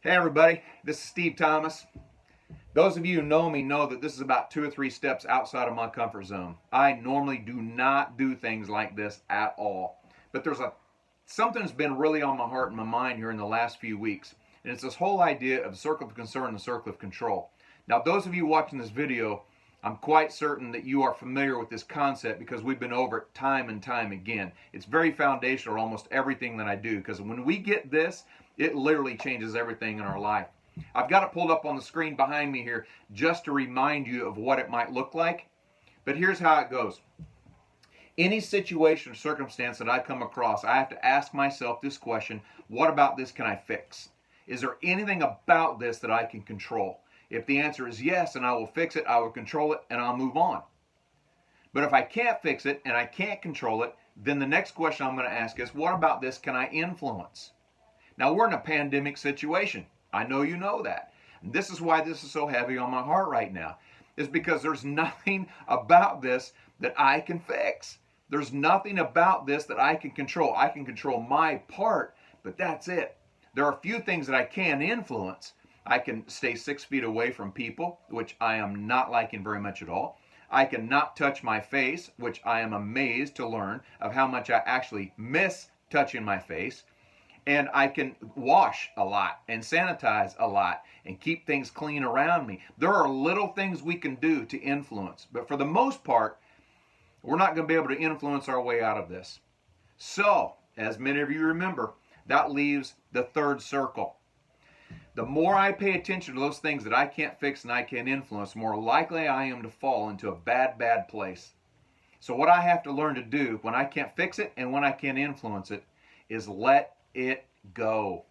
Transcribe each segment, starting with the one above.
Hey everybody, this is Steve Thomas. Those of you who know me know that this is about 2 or 3 steps outside of my comfort zone. I normally do not do things like this at all. But something's been really on my heart and my mind here in the last few weeks. And it's this whole idea of circle of concern and circle of control. Now, those of you watching this video, I'm quite certain that you are familiar with this concept because we've been over it time and time again. It's very foundational to almost everything that I do because when we get this, it literally changes everything in our life. I've got it pulled up on the screen behind me here just to remind you of what it might look like. But here's how it goes. Any situation or circumstance that I come across, I have to ask myself this question: what about this can I fix? Is there anything about this that I can control? If the answer is yes, and I will fix it, I will control it, and I'll move on. But if I can't fix it and I can't control it, then the next question I'm going to ask is, what about this can I influence? Now, we're in a pandemic situation. I know you know that. And this is why this is so heavy on my heart right now, is because there's nothing about this that I can fix. There's nothing about this that I can control. I can control my part, but that's it. There are a few things that I can influence. I can stay 6 feet away from people, which I am not liking very much at all. I can not touch my face, which I am amazed to learn of how much I actually miss touching my face. And I can wash a lot and sanitize a lot and keep things clean around me. There are little things we can do to influence, but for the most part, we're not going to be able to influence our way out of this. So, as many of you remember, that leaves the third circle. The more I pay attention to those things that I can't fix and I can't influence, the more likely I am to fall into a bad place. So what I have to learn to do when I can't fix it and when I can't influence it is let it go.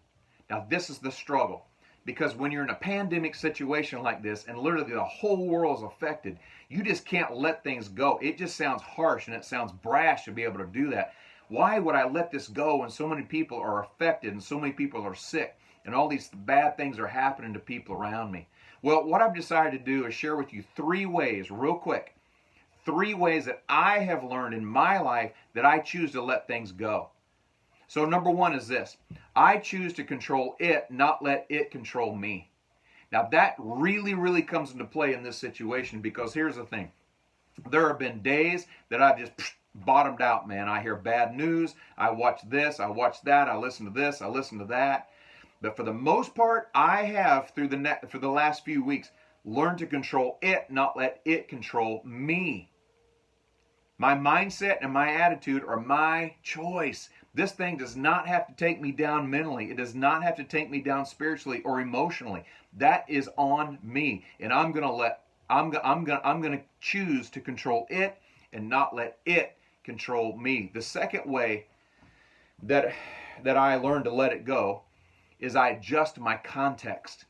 Now, this is the struggle, because when you're in a pandemic situation like this and literally the whole world is affected, you just can't let things go. It just sounds harsh and it sounds brash to be able to do that. Why would I let this go when so many people are affected and so many people are sick and all these bad things are happening to people around me? Well, what I've decided to do is share with you 3 ways, real quick, 3 ways that I have learned in my life that I choose to let things go. So number one is this: I choose to control it, not let it control me. Now that really comes into play in this situation, because here's the thing. There have been days that I've just bottomed out, man. I hear bad news, I watch this, I watch that, I listen to this, I listen to that. But for the most part, I have, for the last few weeks, learned to control it, not let it control me. My mindset and my attitude are my choice. This thing does not have to take me down mentally. It does not have to take me down spiritually or emotionally. That is on me, and I'm gonna choose to control it and not let it control me. The second way that I learned to let it go is I adjust my context.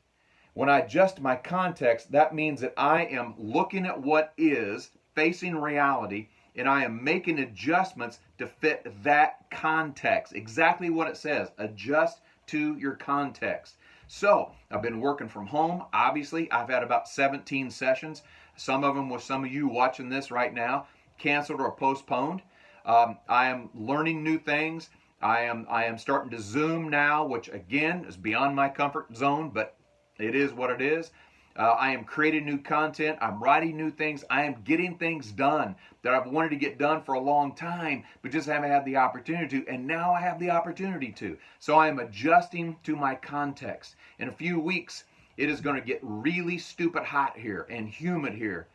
When I adjust my context, that means that I am looking at what is, facing reality, and I am making adjustments to fit that context. Exactly what it says. Adjust to your context. So, I've been working from home. Obviously, I've had about 17 sessions. Some of them with some of you watching this right now, canceled or postponed. I am learning new things. I am starting to Zoom now, which again is beyond my comfort zone, but it is what it is. I am creating new content. I'm writing new things. I am getting things done that I've wanted to get done for a long time, but just haven't had the opportunity to. And now I have the opportunity to. So I am adjusting to my context. In a few weeks, it is going to get really stupid hot here and humid here.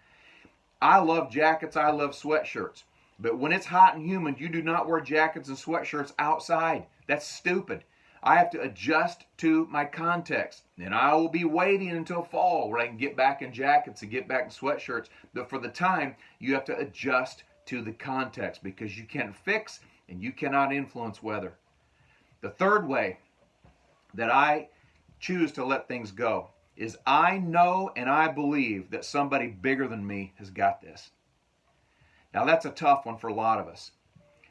I love jackets. I love sweatshirts. But when it's hot and humid, you do not wear jackets and sweatshirts outside. That's stupid. I have to adjust to my context. And I will be waiting until fall where I can get back in jackets and get back in sweatshirts. But for the time, you have to adjust to the context, because you can't fix and you cannot influence weather. The third way that I choose to let things go is I know and I believe that somebody bigger than me has got this. Now that's a tough one for a lot of us,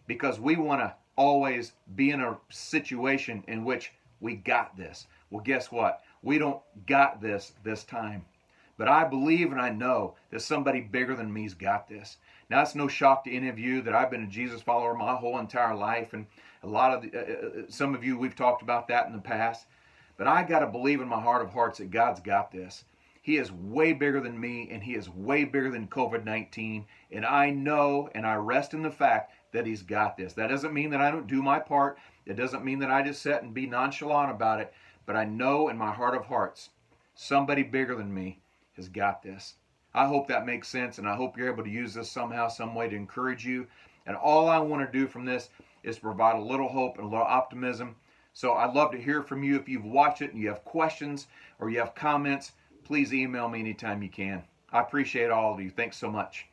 because we want to always be in a situation in which we got this. Well, guess what? We don't got this time. But I believe and I know that somebody bigger than me's got this. Now, it's no shock to any of you that I've been a Jesus follower my whole entire life, and some of you, we've talked about that in the past. But I got to believe in my heart of hearts that God's got this. He is way bigger than me, and He is way bigger than COVID-19. And I know and I rest in the fact that He's got this. That doesn't mean that I don't do my part. It doesn't mean that I just sit and be nonchalant about it. But I know in my heart of hearts, somebody bigger than me has got this. I hope that makes sense, and I hope you're able to use this somehow, some way to encourage you. And all I want to do from this is provide a little hope and a little optimism. So I'd love to hear from you. If you've watched it and you have questions or you have comments, please email me anytime you can. I appreciate all of you. Thanks so much.